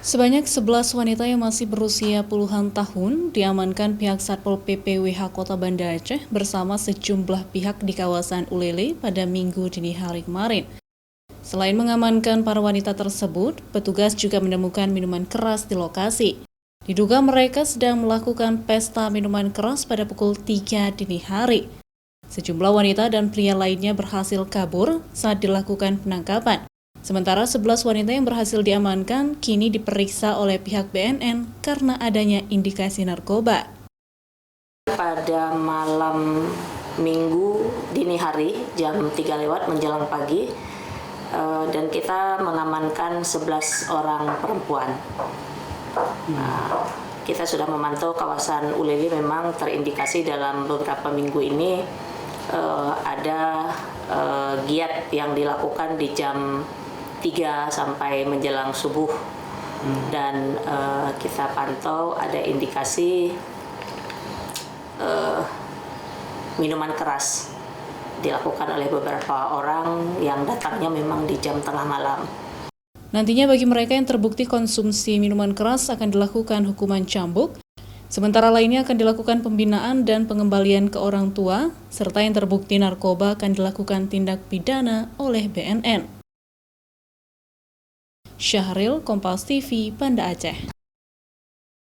Sebanyak 11 wanita yang masih berusia puluhan tahun diamankan pihak Satpol PP WH Kota Banda Aceh bersama sejumlah pihak di kawasan Ulele pada Minggu dini hari kemarin. Selain mengamankan para wanita tersebut, petugas juga menemukan minuman keras di lokasi. Diduga mereka sedang melakukan pesta minuman keras pada pukul 3 dini hari. Sejumlah wanita dan pria lainnya berhasil kabur saat dilakukan penangkapan. Sementara 11 wanita yang berhasil diamankan kini diperiksa oleh pihak BNN karena adanya indikasi narkoba. Pada malam Minggu dini hari jam 3 lewat menjelang pagi dan kita mengamankan 11 orang perempuan. Kita sudah memantau kawasan Ulele, memang terindikasi dalam beberapa minggu ini ada giat yang dilakukan di jam 3 sampai menjelang subuh, dan kita pantau ada indikasi minuman keras dilakukan oleh beberapa orang yang datangnya memang di jam tengah malam. Nantinya bagi mereka yang terbukti konsumsi minuman keras akan dilakukan hukuman cambuk, sementara lainnya akan dilakukan pembinaan dan pengembalian ke orang tua, serta yang terbukti narkoba akan dilakukan tindak pidana oleh BNN. Syahril, Kompas TV, Banda Aceh.